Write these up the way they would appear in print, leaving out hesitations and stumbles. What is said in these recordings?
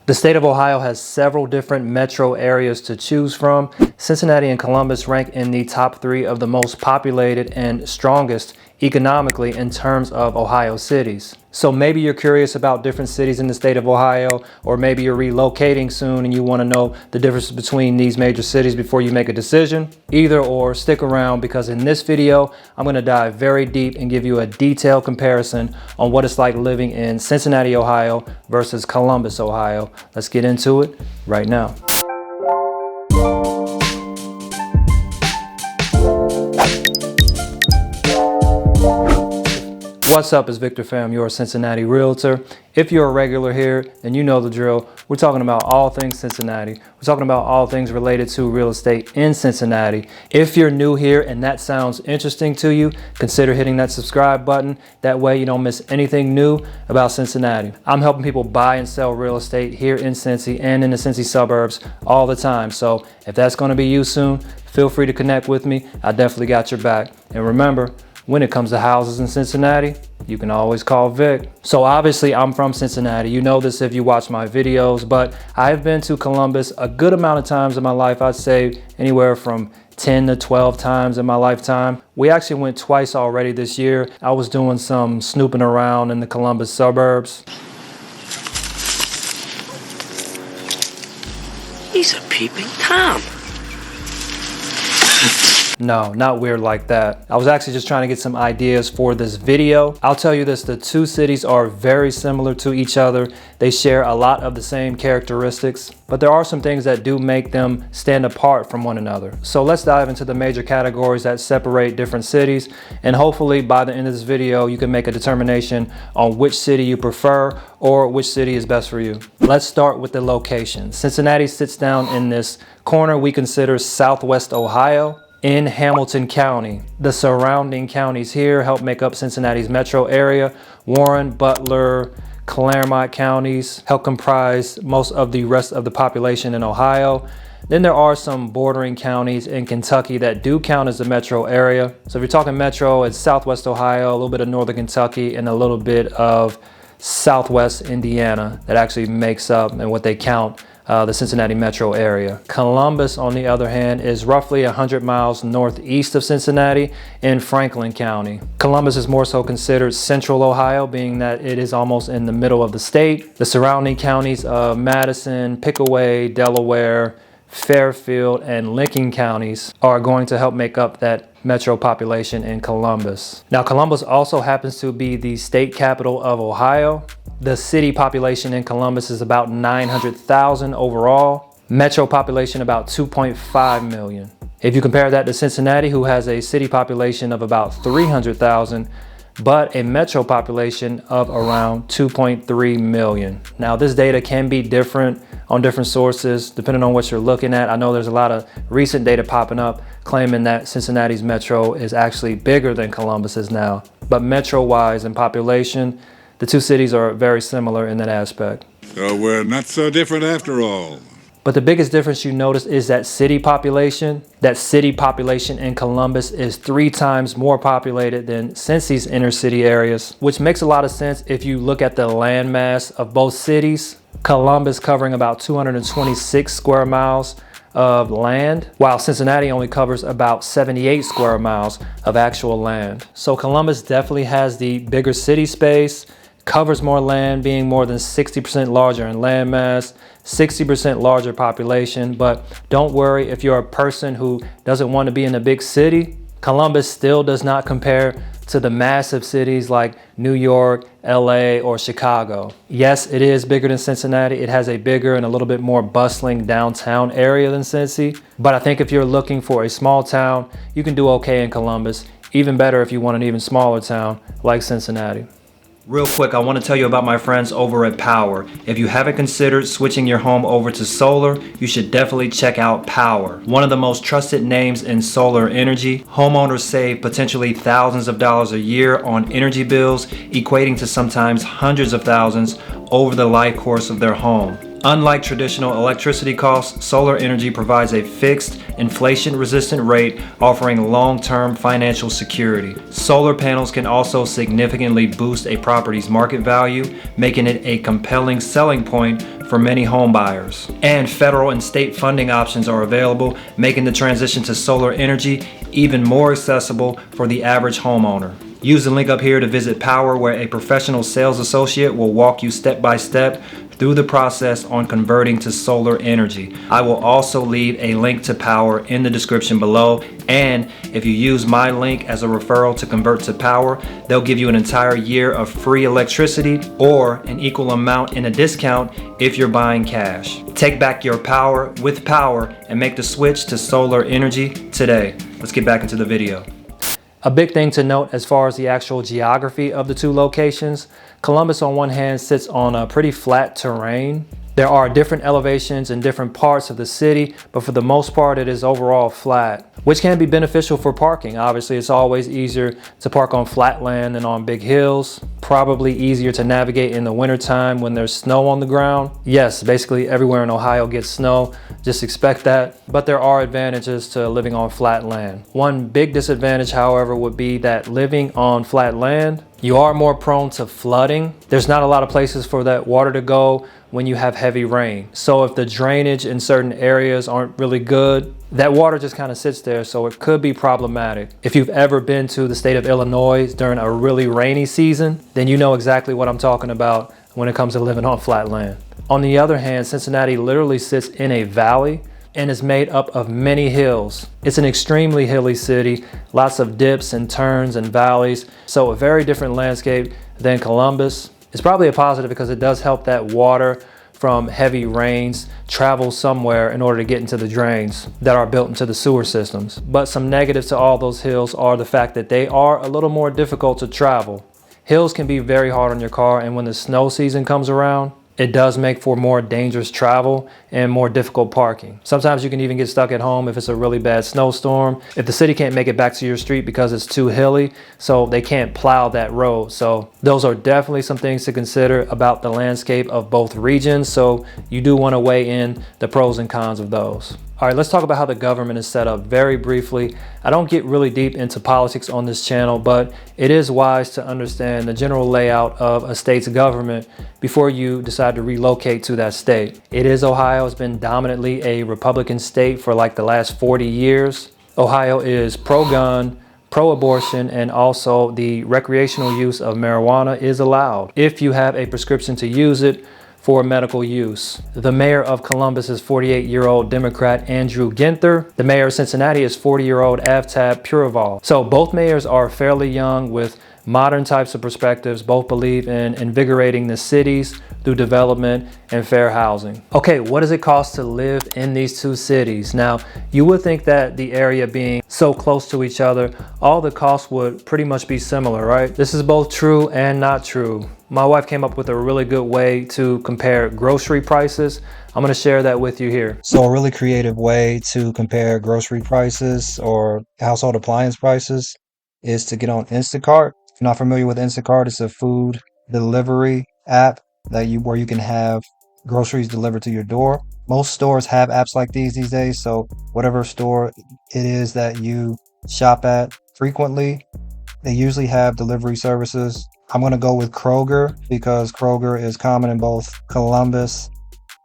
The state of Ohio has several different metro areas to choose from. Cincinnati and Columbus rank in the top 3 of the most populated and strongest economically in terms of Ohio cities. So maybe you're curious about different cities in the state of Ohio, or maybe you're relocating soon and you want to know the difference between these major cities before you make a decision. Either or, stick around, because in this video, I'm going to dive very deep and give you a detailed comparison on what it's like living in Cincinnati, Ohio versus Columbus, Ohio. Let's get into it right now. What's up, it's Victor Pham, your Cincinnati realtor. If you're a regular here, then you know the drill. We're talking about all things Cincinnati. We're talking about all things related to real estate in Cincinnati. If you're new here and that sounds interesting to you, consider hitting that subscribe button. That way you don't miss anything new about Cincinnati. I'm helping people buy and sell real estate here in Cincy and in the Cincy suburbs all the time. So if that's going to be you soon, feel free to connect with me. I definitely got your back. And remember, when it comes to houses in Cincinnati, you can always call Vic. So obviously I'm from Cincinnati. You know this if you watch my videos, but I've been to Columbus a good amount of times in my life. I'd say anywhere from 10 to 12 times in my lifetime. We actually went twice already this year. I was doing some snooping around in the Columbus suburbs. He's a peeping Tom. No, not weird like that. I was actually just trying to get some ideas for this video. I'll tell you this, the two cities are very similar to each other. They share a lot of the same characteristics, but there are some things that do make them stand apart from one another. So let's dive into the major categories that separate different cities, and hopefully by the end of this video, you can make a determination on which city you prefer or which city is best for you. Let's start with the location. Cincinnati sits down in this corner we consider Southwest Ohio, in Hamilton County. The surrounding counties here help make up Cincinnati's metro area. Warren, Butler, Claremont counties help comprise most of the rest of the population in Ohio. Then there are some bordering counties in Kentucky that do count as the metro area. So if you're talking metro, it's Southwest Ohio, a little bit of northern Kentucky, and a little bit of Southwest Indiana that actually makes up and what they count the Cincinnati metro area. Columbus, on the other hand, is roughly 100 miles northeast of Cincinnati in Franklin County. Columbus is more so considered central Ohio, being that it is almost in the middle of the state. The surrounding counties of Madison, Pickaway, Delaware, Fairfield, and Lincoln counties are going to help make up that metro population in Columbus. Now, Columbus also happens to be the state capital of Ohio. The city population in Columbus is about 900,000 overall. Metro population about 2.5 million. If you compare that to Cincinnati, who has a city population of about 300,000, but a metro population of around 2.3 million. Now, this data can be different on different sources, depending on what you're looking at. I know there's a lot of recent data popping up claiming that Cincinnati's metro is actually bigger than Columbus's now. But metro-wise in population, the two cities are very similar in that aspect. So we're not so different after all. But the biggest difference you notice is that city population. That city population in Columbus is 3 times more populated than Cincy's inner city areas, which makes a lot of sense if you look at the land mass of both cities. Columbus covering about 226 square miles of land, while Cincinnati only covers about 78 square miles of actual land. So Columbus definitely has the bigger city space, covers more land, being more than 60% larger in land mass, 60% larger population. But don't worry if you're a person who doesn't want to be in a big city. Columbus still does not compare to the massive cities like New York, LA, or Chicago. Yes, it is bigger than Cincinnati. It has a bigger and a little bit more bustling downtown area than Cincy. But I think if you're looking for a small town, you can do okay in Columbus. Even better if you want an even smaller town like Cincinnati. Real quick, I want to tell you about my friends over at POWUR. If you haven't considered switching your home over to solar, you should definitely check out POWUR. One of the most trusted names in solar energy. Homeowners save potentially thousands of dollars a year on energy bills, equating to sometimes hundreds of thousands over the life course of their home. Unlike traditional electricity costs, solar energy provides a fixed, inflation-resistant rate, offering long-term financial security. Solar panels can also significantly boost a property's market value, making it a compelling selling point for many home buyers. And federal and state funding options are available, making the transition to solar energy even more accessible for the average homeowner. Use the link up here to visit POWUR, where a professional sales associate will walk you step by step through the process on converting to solar energy. I will also leave a link to POWUR in the description below, and if you use my link as a referral to convert to POWUR, they'll give you an entire year of free electricity or an equal amount in a discount if you're buying cash. Take back your power with POWUR and make the switch to solar energy today. Let's get back into the video. A big thing to note as far as the actual geography of the two locations, Columbus on one hand sits on a pretty flat terrain. There are different elevations in different parts of the city, but for the most part it is overall flat, which can be beneficial for parking. Obviously, it's always easier to park on flat land than on big hills. Probably easier to navigate in the wintertime when there's snow on the ground. Yes, basically everywhere in Ohio gets snow, just expect that. But there are advantages to living on flat land. One big disadvantage, however, would be that living on flat land, you are more prone to flooding. There's not a lot of places for that water to go when you have heavy rain. So if the drainage in certain areas aren't really good, that water just kind of sits there, so it could be problematic. If you've ever been to the state of Illinois during a really rainy season, then you know exactly what I'm talking about when it comes to living on flat land. On the other hand, Cincinnati literally sits in a valley and is made up of many hills. It's an extremely hilly city, lots of dips and turns and valleys, so a very different landscape than Columbus. It's probably a positive because it does help that water from heavy rains travel somewhere in order to get into the drains that are built into the sewer systems. But some negatives to all those hills are the fact that they are a little more difficult to travel. Hills can be very hard on your car, and when the snow season comes around, it does make for more dangerous travel and more difficult parking. Sometimes you can even get stuck at home if it's a really bad snowstorm. If the city can't make it back to your street because it's too hilly, so they can't plow that road. So those are definitely some things to consider about the landscape of both regions. So you do want to weigh in the pros and cons of those. All right, let's talk about how the government is set up very briefly. I don't get really deep into politics on this channel, but it is wise to understand the general layout of a state's government before you decide to relocate to that state. It is Ohio. It's been dominantly a Republican state for like the last 40 years. Ohio is pro-gun, pro-abortion, and also the recreational use of marijuana is allowed if you have a prescription to use it for medical use. The mayor of Columbus is 48-year-old Democrat Andrew Ginther. The mayor of Cincinnati is 40-year-old Avtab Purival. So both mayors are fairly young with modern types of perspectives. Both believe in invigorating the cities through development and fair housing. Okay, what does it cost to live in these two cities? Now, you would think that the area being so close to each other, all the costs would pretty much be similar, right? This is both true and not true. My wife came up with a really good way to compare grocery prices. I'm going to share that with you here. So a really creative way to compare grocery prices or household appliance prices is to get on Instacart. If you're not familiar with Instacart, it's a food delivery app that where you can have groceries delivered to your door. Most stores have apps like these days, so whatever store it is that you shop at frequently, they usually have delivery services. I'm going to go with Kroger because Kroger is common in both Columbus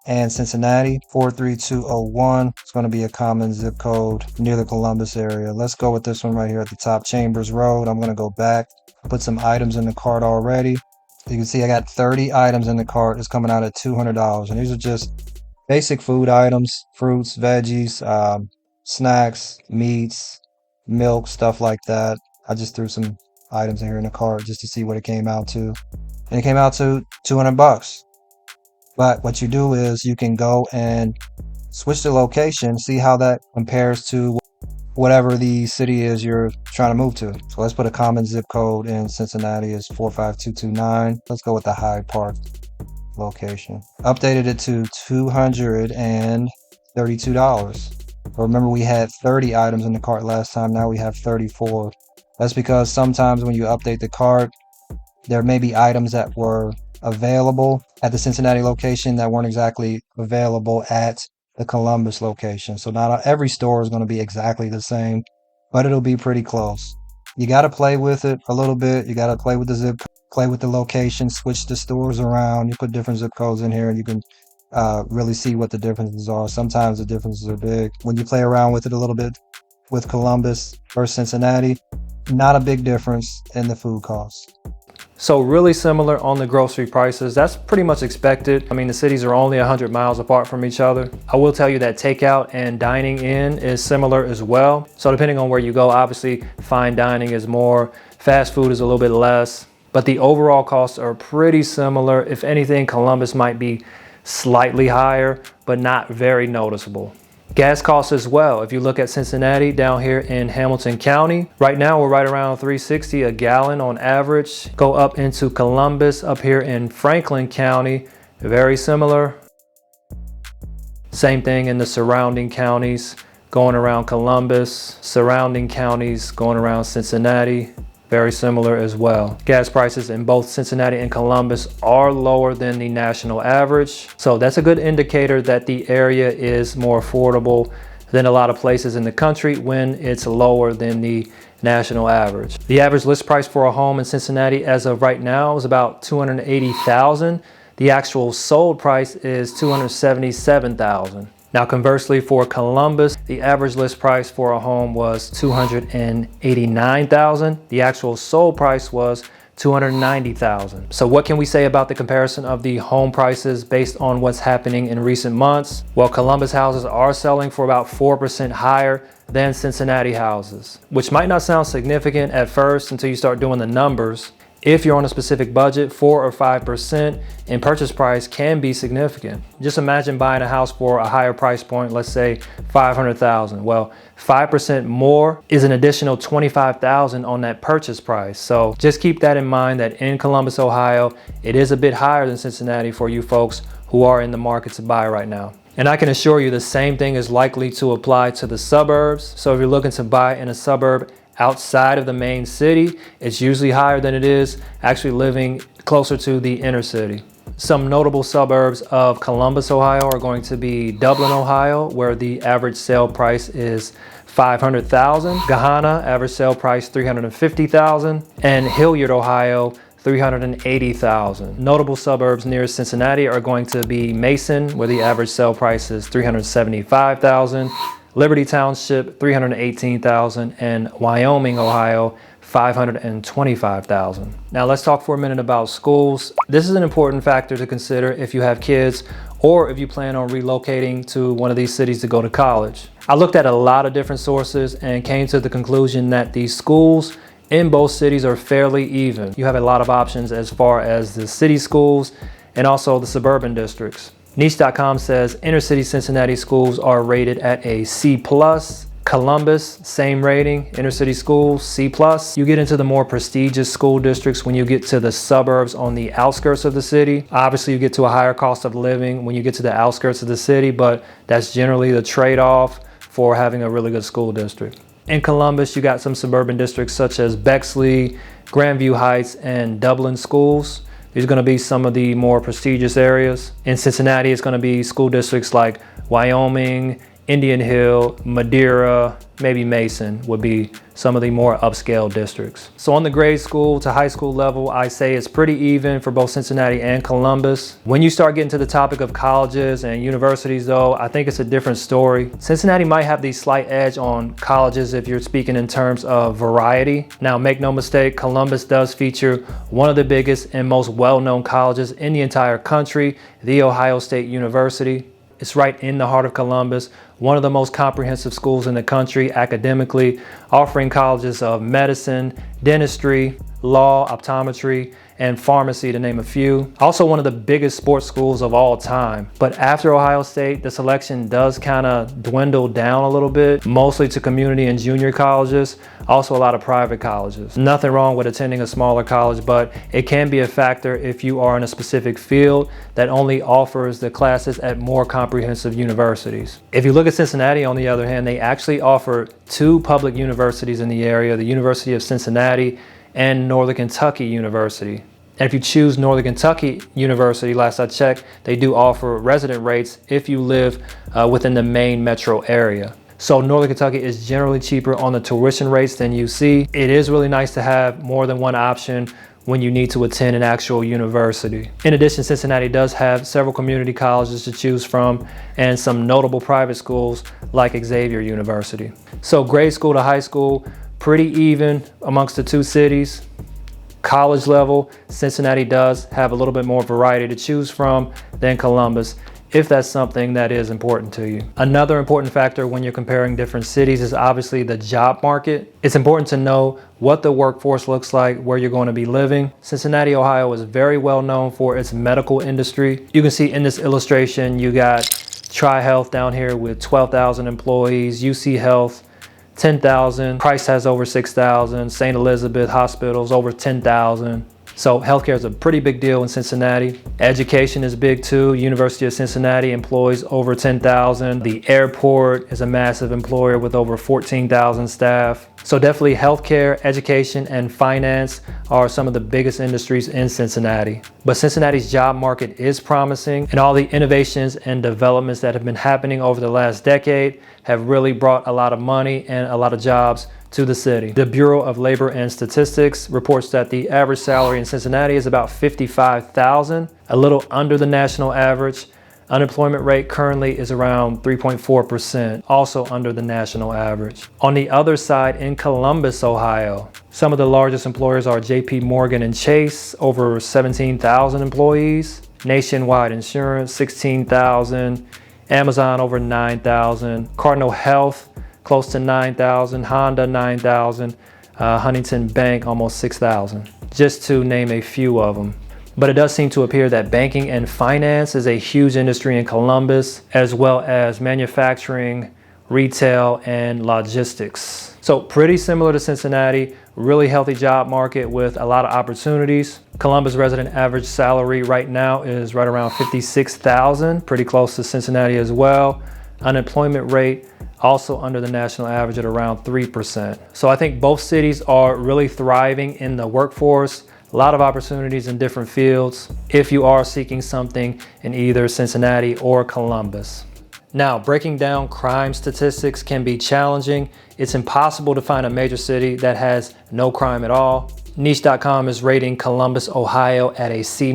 and Cincinnati. 43201. It's going to be a common zip code near the Columbus area. Let's go with this one right here at the top, Chambers Road. I'm going to go back, put some items in the cart already. You can see I got 30 items in the cart. It's coming out at $200. And these are just basic food items, fruits, veggies, snacks, meats, milk, stuff like that. I just threw some items in here in the cart just to see what it came out to. And it came out to $200. But what you do is you can go and switch the location, see how that compares to whatever the city is you're trying to move to. So let's put a common zip code in Cincinnati is 45229. Let's go with the Hyde Park location. Updated it to $232. Remember, we had 30 items in the cart last time. Now we have 34. That's because sometimes when you update the cart, there may be items that were available at the Cincinnati location that weren't exactly available at the Columbus location. So not every store is going to be exactly the same, but it'll be pretty close. You got to play with it a little bit. You got to play with the zip, play with the location, switch the stores around. You put different zip codes in here and you can really see what the differences are. Sometimes the differences are big. When you play around with it a little bit with Columbus versus Cincinnati, not a big difference in the food costs. So really similar on the grocery prices. That's pretty much expected. I mean, the cities are only 100 miles apart from each other. I will tell you that takeout and dining in is similar as well. So depending on where you go, obviously fine dining is more, fast food is a little bit less, but the overall costs are pretty similar. If anything, Columbus might be slightly higher, but not very noticeable. Gas costs as well. If you look at Cincinnati down here in Hamilton County, right now we're right around $3.60 a gallon on average. Go up into Columbus up here in Franklin County, very similar. Same thing in the surrounding counties, going around Columbus, surrounding counties, going around Cincinnati. Very similar as well. Gas prices in both Cincinnati and Columbus are lower than the national average. So that's a good indicator that the area is more affordable than a lot of places in the country when it's lower than the national average. The average list price for a home in Cincinnati as of right now is about $280,000. The actual sold price is $277,000. Now conversely for Columbus, the average list price for a home was $289,000. The actual sold price was $290,000. So what can we say about the comparison of the home prices based on what's happening in recent months? Well, Columbus houses are selling for about 4% higher than Cincinnati houses, which might not sound significant at first until you start doing the numbers. If you're on a specific budget, 4 or 5% in purchase price can be significant. Just imagine buying a house for a higher price point, let's say $500,000. Well, 5% more is an additional $25,000 on that purchase price. So just keep that in mind that in Columbus, Ohio, it is a bit higher than Cincinnati for you folks who are in the market to buy right now. And I can assure you the same thing is likely to apply to the suburbs. So if you're looking to buy in a suburb outside of the main city, it's usually higher than it is actually living closer to the inner city. Some notable suburbs of Columbus, Ohio are going to be Dublin, Ohio, where the average sale price is $500,000. Gahanna, average sale price $350,000. And Hilliard, Ohio, $380,000. Notable suburbs near Cincinnati are going to be Mason, where the average sale price is $375,000. Liberty Township, $318,000, and Wyoming, Ohio, $525,000. Now let's talk for a minute about schools. This is an important factor to consider if you have kids or if you plan on relocating to one of these cities to go to college. I looked at a lot of different sources and came to the conclusion that the schools in both cities are fairly even. You have a lot of options as far as the city schools and also the suburban districts. Niche.com says inner city Cincinnati schools are rated at a C+. Columbus, same rating, inner city schools, C+. You get into the more prestigious school districts when you get to the suburbs on the outskirts of the city. Obviously, you get to a higher cost of living when you get to the outskirts of the city, but that's generally the trade-off for having a really good school district. In Columbus, you got some suburban districts such as Bexley, Grandview Heights, and Dublin schools. These are going to be some of the more prestigious areas. In Cincinnati, it's going to be school districts like Wyoming, Indian Hill, Madeira, maybe Mason would be some of the more upscale districts. So on the grade school to high school level, I say it's pretty even for both Cincinnati and Columbus. When you start getting to the topic of colleges and universities though, I think it's a different story. Cincinnati might have the slight edge on colleges if you're speaking in terms of variety. Now make no mistake, Columbus does feature one of the biggest and most well-known colleges in the entire country, The Ohio State University. It's right in the heart of Columbus, one of the most comprehensive schools in the country academically, offering colleges of medicine, dentistry, law, optometry, and pharmacy, to name a few. Also one of the biggest sports schools of all time. But after Ohio State, the selection does kind of dwindle down a little bit, mostly to community and junior colleges, also a lot of private colleges. Nothing wrong with attending a smaller college, but it can be a factor if you are in a specific field that only offers the classes at more comprehensive universities. If you look at Cincinnati, on the other hand, they actually offer two public universities in the area, the University of Cincinnati and Northern Kentucky University. And if you choose Northern Kentucky University, last I checked, they do offer resident rates if you live within the main metro area. So Northern Kentucky is generally cheaper on the tuition rates than UC. It is really nice to have more than one option when you need to attend an actual university. In addition, Cincinnati does have several community colleges to choose from and some notable private schools like Xavier University. So grade school to high school, pretty even amongst the two cities. College level, Cincinnati does have a little bit more variety to choose from than Columbus, if that's something that is important to you. Another important factor when you're comparing different cities is obviously the job market. It's important to know what the workforce looks like, where you're going to be living. Cincinnati, Ohio is very well known for its medical industry. You can see in this illustration, you got Tri-Health down here with 12,000 employees, UC Health, 10,000, Christ has over 6,000, St. Elizabeth Hospitals over 10,000. So healthcare is a pretty big deal in Cincinnati. Education is big too. University of Cincinnati employs over 10,000. The airport is a massive employer with over 14,000 staff. So definitely healthcare, education, and finance are some of the biggest industries in Cincinnati. But Cincinnati's job market is promising, and all the innovations and developments that have been happening over the last decade have really brought a lot of money and a lot of jobs to the city. The Bureau of Labor and Statistics reports that the average salary in Cincinnati is about $55,000, a little under the national average. Unemployment rate currently is around 3.4%, also under the national average. On the other side, in Columbus, Ohio, some of the largest employers are JP Morgan and Chase, over 17,000 employees. Nationwide Insurance, 16,000. Amazon, over 9,000. Cardinal Health, close to 9,000. Honda, 9,000. Huntington Bank, almost 6,000, just to name a few of them. But it does seem to appear that banking and finance is a huge industry in Columbus, as well as manufacturing, retail, and logistics. So pretty similar to Cincinnati, really healthy job market with a lot of opportunities. Columbus resident average salary right now is right around $56,000, pretty close to Cincinnati as well. Unemployment rate also under the national average at around 3%. So I think both cities are really thriving in the workforce. A lot of opportunities in different fields if you are seeking something in either Cincinnati or Columbus. Now, breaking down crime statistics can be challenging. It's impossible to find a major city that has no crime at all. Niche.com is rating Columbus, Ohio at a C-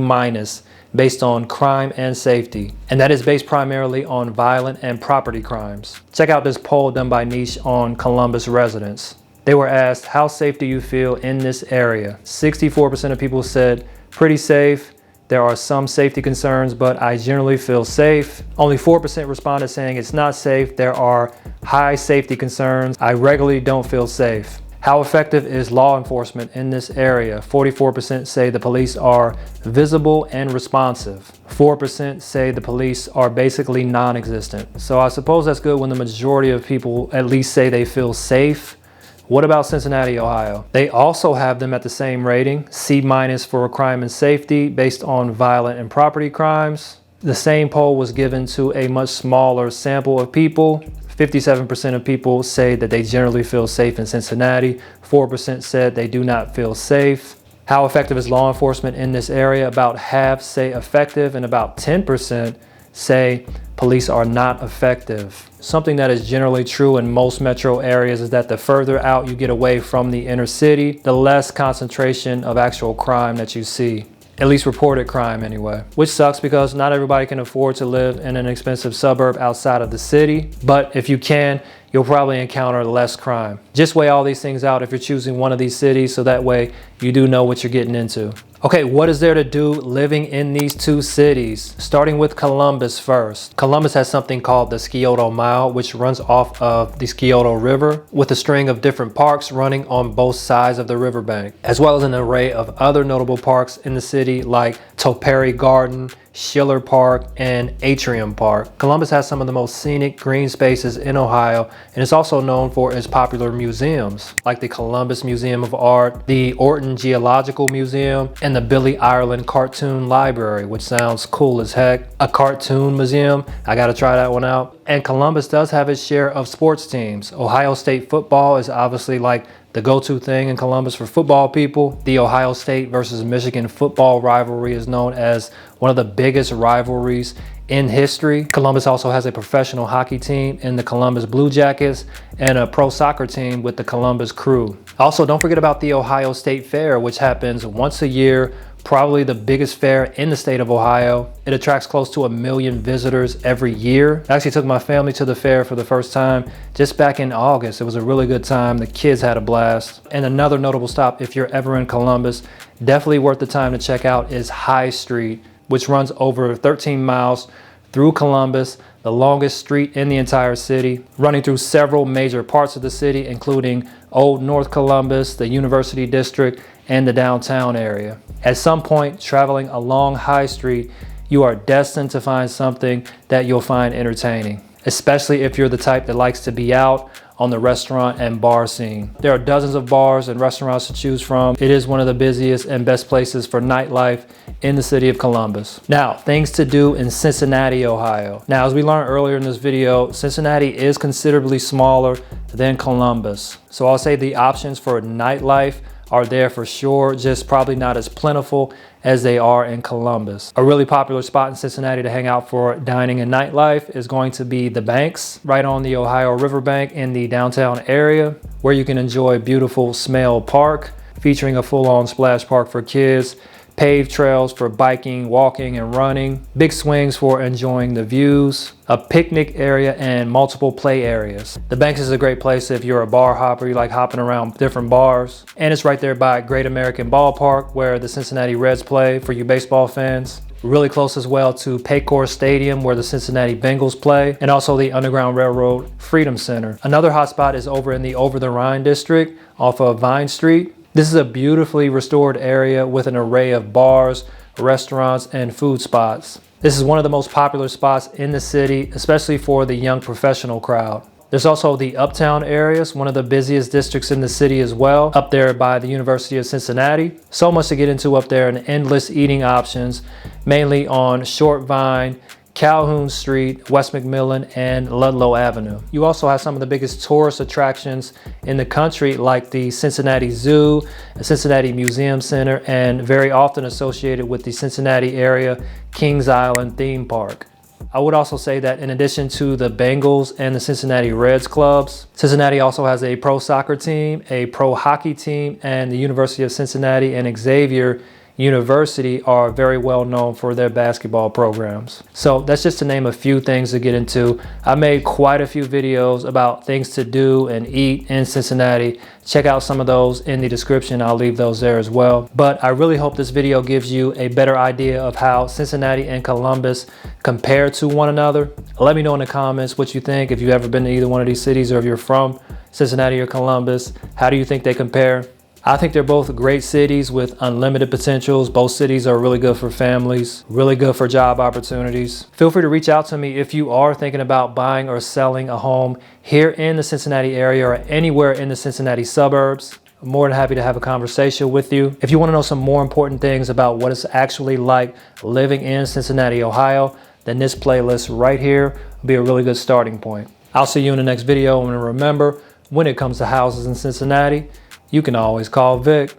based on crime and safety. And that is based primarily on violent and property crimes. Check out this poll done by Niche on Columbus residents. They were asked, how safe do you feel in this area? 64% of people said, pretty safe. There are some safety concerns, but I generally feel safe. Only 4% responded saying it's not safe. There are high safety concerns. I regularly don't feel safe. How effective is law enforcement in this area? 44% say the police are visible and responsive. 4% say the police are basically non-existent. So I suppose that's good when the majority of people at least say they feel safe. What about Cincinnati, Ohio? They also have them at the same rating, C- for crime and safety based on violent and property crimes. The same poll was given to a much smaller sample of people. 57% of people say that they generally feel safe in Cincinnati. 4% said they do not feel safe. How effective is law enforcement in this area? About half say effective, and about 10% say police are not effective. Something that is generally true in most metro areas is that the further out you get away from the inner city, the less concentration of actual crime that you see. At least reported crime anyway. Which sucks because not everybody can afford to live in an expensive suburb outside of the city. But if you can, you'll probably encounter less crime. Just weigh all these things out if you're choosing one of these cities, so that way you do know what you're getting into. Okay, what is there to do living in these two cities? Starting with Columbus first. Columbus has something called the Scioto Mile, which runs off of the Scioto River with a string of different parks running on both sides of the riverbank, as well as an array of other notable parks in the city like Topiary Garden, Schiller Park, and Atrium Park. Columbus has some of the most scenic green spaces in Ohio, and it's also known for its popular museums like the Columbus Museum of Art, the Orton Geological Museum, and the Billy Ireland Cartoon Library, which sounds cool as heck. A cartoon museum, I gotta try that one out. And Columbus does have its share of sports teams. Ohio State football is obviously like the go-to thing in Columbus for football people. The Ohio State versus Michigan football rivalry is known as one of the biggest rivalries in history. Columbus also has a professional hockey team in the Columbus Blue Jackets and a pro soccer team with the Columbus Crew. Also, don't forget about the Ohio State Fair, which happens once a year, probably the biggest fair in the state of Ohio. It attracts close to 1 million visitors every year. I actually took my family to the fair for the first time just back in August. It was a really good time. The kids had a blast. And another notable stop, if you're ever in Columbus, definitely worth the time to check out, is High Street, which runs over 13 miles through Columbus, the longest street in the entire city, running through several major parts of the city, including Old North Columbus, the University District, and the downtown area. At some point, traveling along High Street, you are destined to find something that you'll find entertaining, especially if you're the type that likes to be out on the restaurant and bar scene. There are dozens of bars and restaurants to choose from. It is one of the busiest and best places for nightlife in the city of Columbus. Now, things to do in Cincinnati, Ohio. Now, as we learned earlier in this video, Cincinnati is considerably smaller than Columbus. So I'll say the options for nightlife are there for sure, just probably not as plentiful as they are in Columbus. A really popular spot in Cincinnati to hang out for dining and nightlife is going to be the Banks, right on the Ohio Riverbank in the downtown area, where you can enjoy beautiful Smale Park, featuring a full-on splash park for kids, paved trails for biking, walking, and running, big swings for enjoying the views, a picnic area, and multiple play areas. The Banks is a great place if you're a bar hopper, you like hopping around different bars. And it's right there by Great American Ballpark, where the Cincinnati Reds play for you baseball fans. Really close as well to Paycor Stadium, where the Cincinnati Bengals play, and also the Underground Railroad Freedom Center. Another hotspot is over in the Over the Rhine district off of Vine Street. This is a beautifully restored area with an array of bars, restaurants, and food spots. This is one of the most popular spots in the city, especially for the young professional crowd. There's also the Uptown areas, one of the busiest districts in the city as well, up there by the University of Cincinnati. So much to get into up there, and endless eating options, mainly on Short Vine, Calhoun Street, West McMillan, and Ludlow Avenue. You also have some of the biggest tourist attractions in the country, like the Cincinnati Zoo, the Cincinnati Museum Center, and very often associated with the Cincinnati area Kings Island theme park. I would also say that in addition to the Bengals and the Cincinnati Reds clubs, Cincinnati also has a pro soccer team, a pro hockey team, and the University of Cincinnati and Xavier University are very well known for their basketball programs. So that's just to name a few things to get into. I made quite a few videos about things to do and eat in Cincinnati. Check out some of those in the description. I'll leave those there as well. But I really hope this video gives you a better idea of how Cincinnati and Columbus compare to one another. Let me know in the comments what you think, if you've ever been to either one of these cities, or if you're from Cincinnati or Columbus. How do you think they compare? I think they're both great cities with unlimited potentials. Both cities are really good for families, really good for job opportunities. Feel free to reach out to me if you are thinking about buying or selling a home here in the Cincinnati area or anywhere in the Cincinnati suburbs. I'm more than happy to have a conversation with you. If you want to know some more important things about what it's actually like living in Cincinnati, Ohio, then this playlist right here will be a really good starting point. I'll see you in the next video, and remember, when it comes to houses in Cincinnati, you can always call Vic.